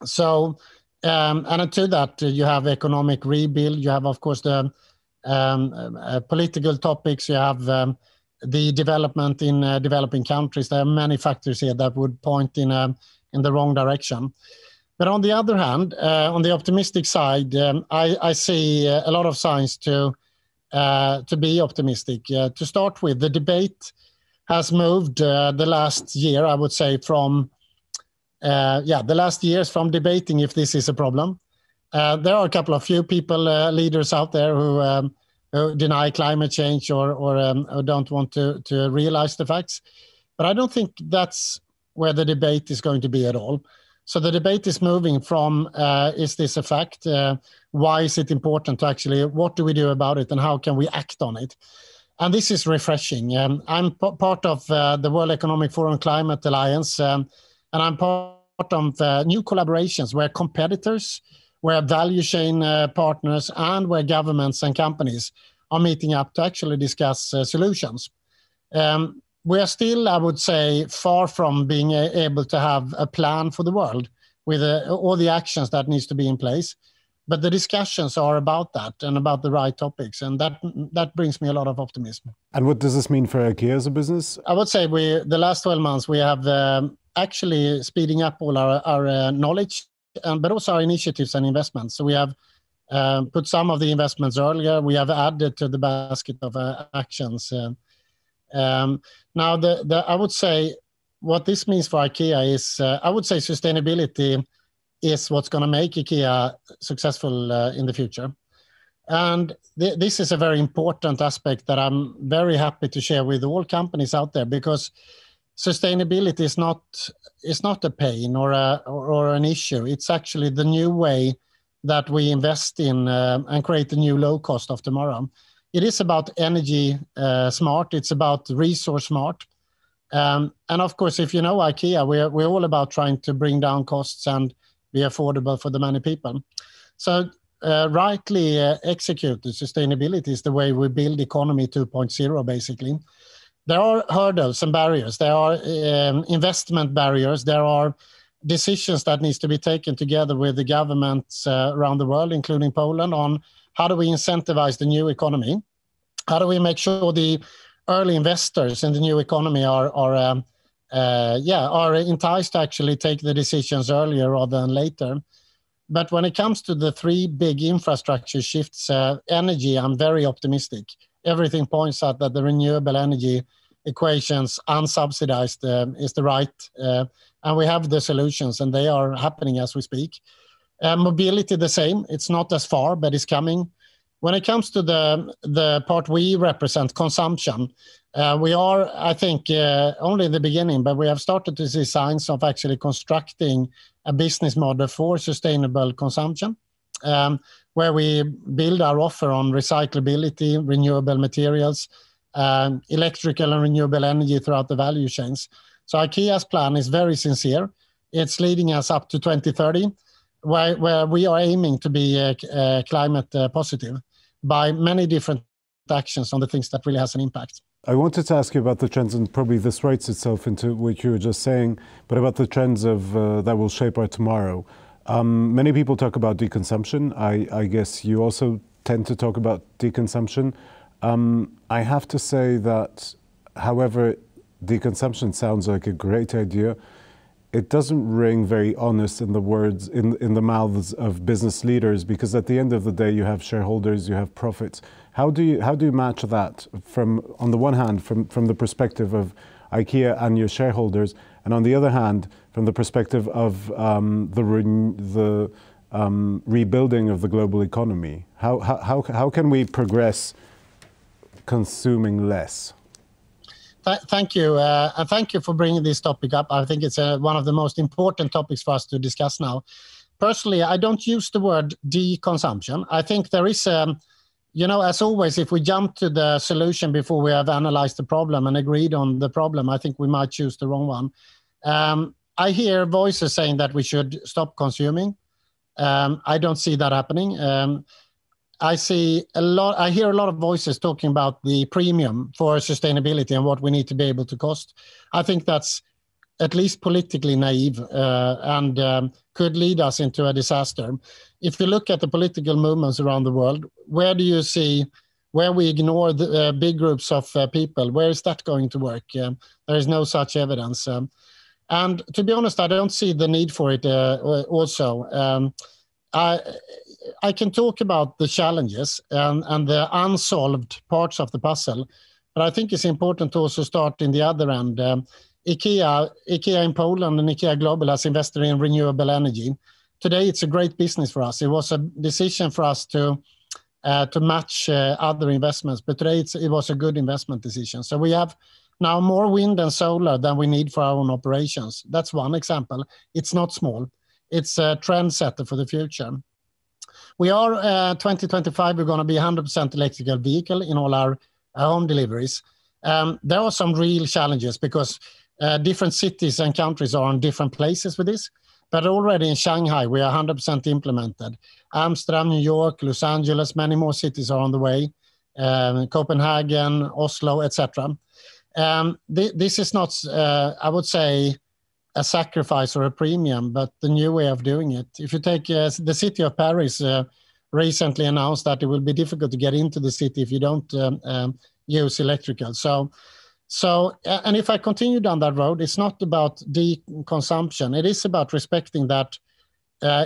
So, and to that, you have economic rebuild, you have, of course, the political topics, you have the development in developing countries. There are many factors here that would point in the wrong direction. But on the other hand, on the optimistic side, I see a lot of signs to be optimistic. To start with, the debate has moved the last year, I would say, from the last years from debating if this is a problem. There are a couple of few people, leaders out there who deny climate change or don't want to realize the facts. But I don't think that's where the debate is going to be at all. So the debate is moving from, is this a fact? Why is it important to actually, what do we do about it and how can we act on it? And this is refreshing. I'm part of the World Economic Forum Climate Alliance, and I'm part of new collaborations where competitors, where value chain partners, and where governments and companies are meeting up to actually discuss solutions. We are still, I would say, far from being able to have a plan for the world with all the actions that needs to be in place. But the discussions are about that and about the right topics, and that brings me a lot of optimism. And what does this mean for IKEA as a business? I would say the last 12 months we have actually speeding up all our knowledge, but also our initiatives and investments. So we have put some of the investments earlier. We have added to the basket of actions. Now, I would say what this means for IKEA is, I would say sustainability is what's going to make IKEA successful in the future. And this is a very important aspect that I'm very happy to share with all companies out there, because sustainability is not a pain or an issue. It's actually the new way that we invest in and create the new low cost of tomorrow. It is about energy smart. It's about resource smart. And of course, if you know IKEA, we're all about trying to bring down costs and be affordable for the many people. So rightly executed, sustainability is the way we build economy 2.0, basically. There are hurdles and barriers. There are investment barriers. There are decisions that needs to be taken together with the governments around the world, including Poland, on how do we incentivize the new economy? How do we make sure the early investors in the new economy are enticed to actually take the decisions earlier rather than later? But when it comes to the three big infrastructure shifts, energy, I'm very optimistic. Everything points out that the renewable energy equations, unsubsidized, is the right, and we have the solutions, and they are happening as we speak. Mobility, the same. It's not as far, but it's coming. When it comes to the part we represent, consumption, we are, I think, only in the beginning, but we have started to see signs of actually constructing a business model for sustainable consumption, where we build our offer on recyclability, renewable materials, electrical and renewable energy throughout the value chains. So IKEA's plan is very sincere. It's leading us up to 2030, where we are aiming to be climate positive by many different actions on the things that really has an impact. I wanted to ask you about the trends, and probably this writes itself into what you were just saying, but about the trends of that will shape our tomorrow. Many people talk about deconsumption. I guess you also tend to talk about deconsumption. I have to say that, however, deconsumption sounds like a great idea, it doesn't ring very honest in the words, in the mouths of business leaders, because at the end of the day, you have shareholders, you have profits. How do you match that from, on the one hand, from the perspective of IKEA and your shareholders, and on the other hand, from the perspective of the rebuilding of the global economy? How can we progress consuming less? Thank you. And thank you for bringing this topic up. I think it's one of the most important topics for us to discuss now. Personally, I don't use the word deconsumption. I think there is, as always, if we jump to the solution before we have analyzed the problem and agreed on the problem, I think we might choose the wrong one. I hear voices saying that we should stop consuming. I don't see that happening. I hear a lot of voices talking about the premium for sustainability and what we need to be able to cost. I think that's at least politically naive and could lead us into a disaster. If you look at the political movements around the world, where do you see where we ignore the big groups of people? Where is that going to work? There is no such evidence. And to be honest, I don't see the need for it also. I can talk about the challenges and the unsolved parts of the puzzle, but I think it's important to also start in the other end. IKEA in Poland and IKEA Global has invested in renewable energy. Today, it's a great business for us. It was a decision for us to match other investments, but today it was a good investment decision. So we have now more wind and solar than we need for our own operations. That's one example. It's not small. It's a trendsetter for the future. We are 2025, we're going to be 100% electrical vehicle in all our home deliveries. There are some real challenges because different cities and countries are on different places with this. But already in Shanghai, we are 100% implemented. Amsterdam, New York, Los Angeles, many more cities are on the way. Copenhagen, Oslo, etc. This is not, I would say, a sacrifice or a premium, but the new way of doing it. If you take the city of Paris recently announced that it will be difficult to get into the city if you don't use electrical. And if I continue down that road, it's not about deconsumption. It is about respecting that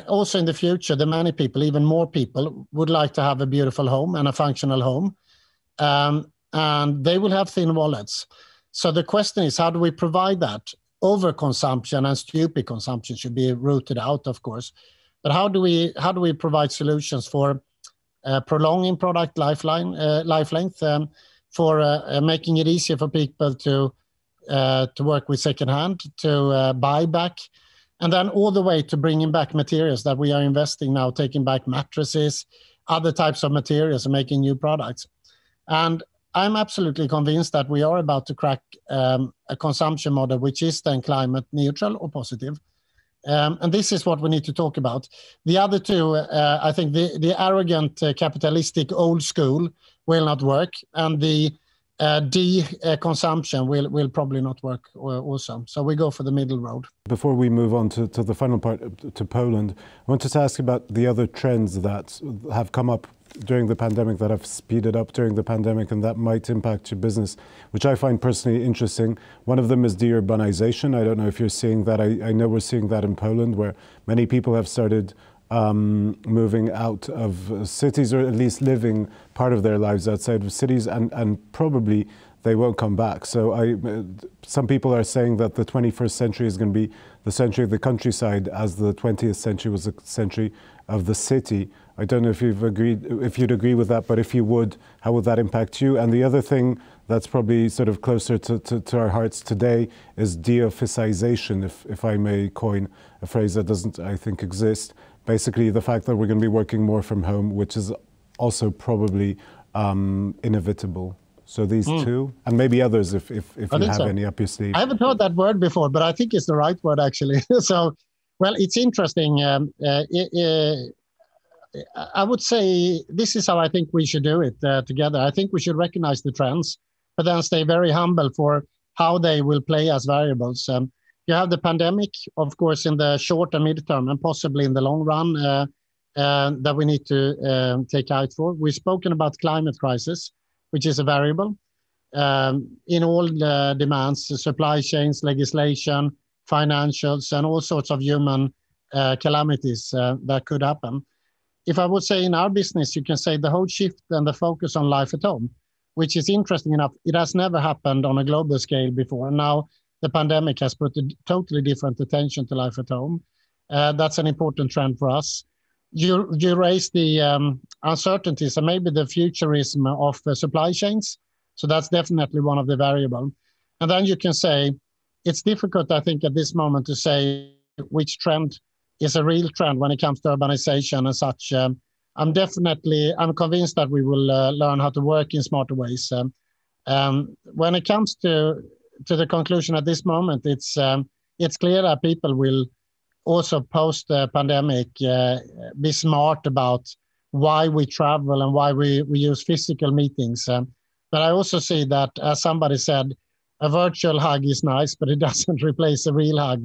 also in the future, the many people, even more people, would like to have a beautiful home and a functional home. And they will have thin wallets. So the question is, how do we provide that? Overconsumption and stupid consumption should be rooted out, of course. But how do we provide solutions for prolonging product life length, for making it easier for people to work with secondhand, to buy back, and then all the way to bringing back materials that we are investing now, taking back mattresses, other types of materials, and making new products. And I'm absolutely convinced that we are about to crack a consumption model which is then climate neutral or positive. And this is what we need to talk about. The other two, I think the arrogant capitalistic old school will not work, and the de-consumption will probably not work also. So we go for the middle road. Before we move on to the final part, to Poland, I wanted to ask about the other trends that have come up during the pandemic, that have speeded up during the pandemic, and that might impact your business, which I find personally interesting. One of them is de-urbanization. I don't know if you're seeing that. I know we're seeing that in Poland, where many people have started moving out of cities, or at least living part of their lives outside of cities, and probably they won't come back. So some people are saying that the 21st century is going to be the century of the countryside, as the 20th century was the century of the city. I don't know if you'd agree with that, but if you would, how would that impact you? And the other thing that's probably sort of closer to our hearts today is de-officization, if I may coin a phrase that doesn't, I think, exist. Basically, the fact that we're going to be working more from home, which is also probably inevitable. So these two, and maybe others, if you have any up your sleeve. I haven't heard that word before, but I think it's the right word, actually. So, well, it's interesting. I would say this is how I think we should do it together. I think we should recognize the trends, but then stay very humble for how they will play as variables. You have the pandemic, of course, in the short and midterm, and possibly in the long run, that we need to take out for. We've spoken about climate crisis, which is a variable in all the demands, supply chains, legislation, financials, and all sorts of human calamities that could happen. If I would say in our business, you can say the whole shift and the focus on life at home, which is interesting enough. It has never happened on a global scale before. Now the pandemic has put a totally different attention to life at home. That's an important trend for us. You raise the uncertainties and maybe the futurism of supply chains. So that's definitely one of the variables. And then you can say, it's difficult, I think, at this moment to say which trend is a real trend when it comes to urbanization and such. I'm convinced that we will learn how to work in smarter ways. When it comes to the conclusion at this moment, it's clear that people will also post the pandemic be smart about why we travel and why we use physical meetings. But I also see that, as somebody said, a virtual hug is nice, but it doesn't replace a real hug.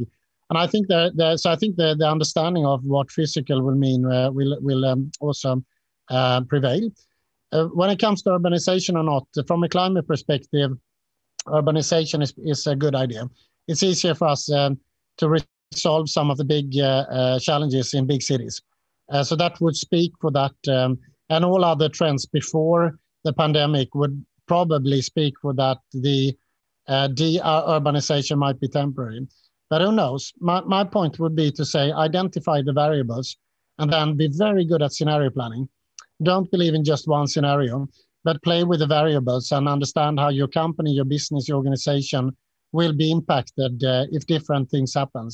And I think the understanding of what physical will mean will also prevail. When it comes to urbanization or not, from a climate perspective, urbanization is a good idea. It's easier for us to resolve some of the big challenges in big cities. So that would speak for that. And all other trends before the pandemic would probably speak for that. The de-urbanization might be temporary. But who knows? My point would be to say, identify the variables and then be very good at scenario planning. Don't believe in just one scenario, but play with the variables and understand how your company, your business, your organization will be impacted if different things happen.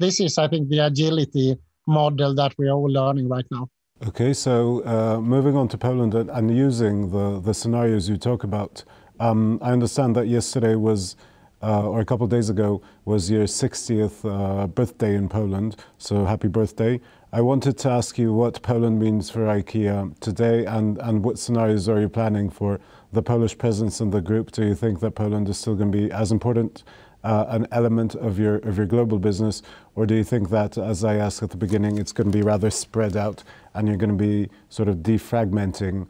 This is, I think, the agility model that we are all learning right now. Okay, so moving on to Poland and using the scenarios you talk about, I understand that yesterday was, or a couple of days ago, was your 60th birthday in Poland, so happy birthday. I wanted to ask you what Poland means for IKEA today, and what scenarios are you planning for the Polish presence in the group? Do you think that Poland is still going to be as important an element of your global business, or do you think that, as I asked at the beginning, it's going to be rather spread out and you're going to be sort of defragmenting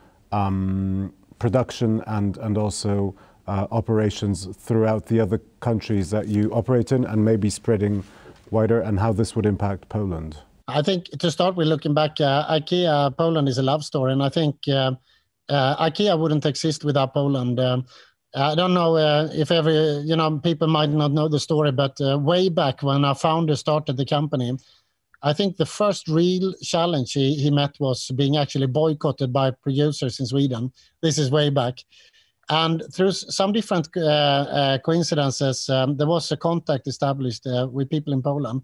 production and also operations throughout the other countries that you operate in, and maybe spreading wider, and how this would impact Poland? I think to start with, looking back, IKEA Poland is a love story, and I think IKEA wouldn't exist without Poland. I don't know if people might not know the story, but way back when our founder started the company, I think the first real challenge he met was being actually boycotted by producers in Sweden. This is way back. And through some different coincidences, there was a contact established with people in Poland.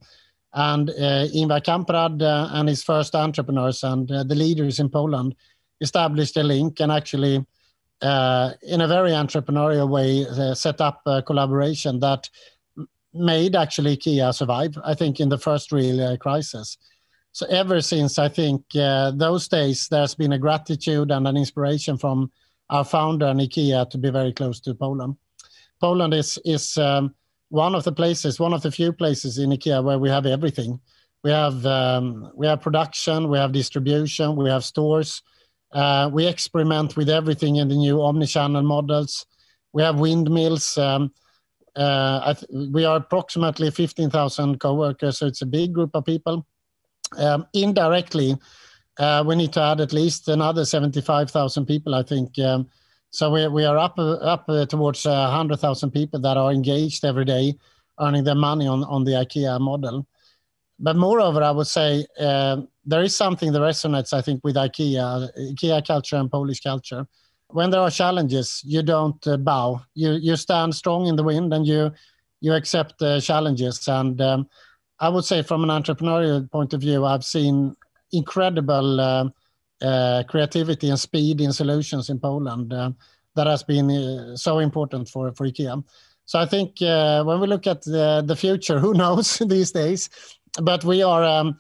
And Ingvar Kamprad and his first entrepreneurs and the leaders in Poland established a link and actually, in a very entrepreneurial way, set up a collaboration that made actually IKEA survive, I think, in the first real crisis. So ever since, I think, those days, there's been a gratitude and an inspiration from our founder and IKEA to be very close to Poland. Poland is one of the few places in IKEA where we have everything. We have production, we have distribution, we have stores. We experiment with everything in the new omnichannel models. We have windmills. We are approximately 15,000 co-workers, so it's a big group of people. Indirectly, we need to add at least another 75,000 people, I think. So we are up towards 100,000 people that are engaged every day, earning their money on the IKEA model. But moreover, I would say there is something that resonates, I think, with IKEA culture and Polish culture. When there are challenges, you don't bow. You stand strong in the wind and you accept challenges. And I would say from an entrepreneurial point of view, I've seen incredible creativity and speed in solutions in Poland that has been so important for IKEA. So I think when we look at the future, who knows these days? But we are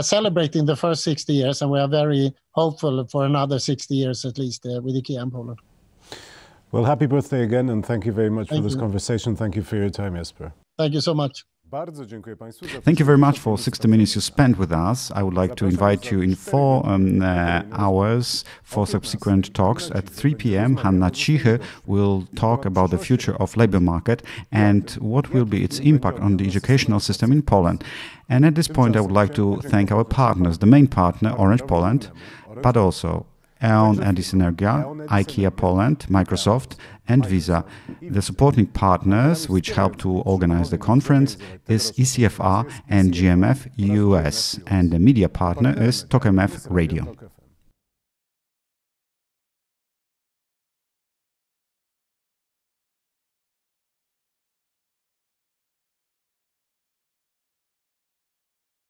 celebrating the first 60 years, and we are very hopeful for another 60 years at least with IKEA in Poland. Well, happy birthday again, and thank you very much for this conversation. Thank you for your time, Jesper. Thank you so much. Thank you very much for 60 minutes you spent with us. I would like to invite you in 4 hours for subsequent talks. At 3 p.m., Hanna Cichy will talk about the future of labor market and what will be its impact on the educational system in Poland. And at this point, I would like to thank our partners, the main partner, Orange Poland, but also E.ON, edis, Energia, IKEA Poland, Microsoft and Visa. The supporting partners which help to organize the conference is ECFR and GMF US, and the media partner is TOK FM Radio.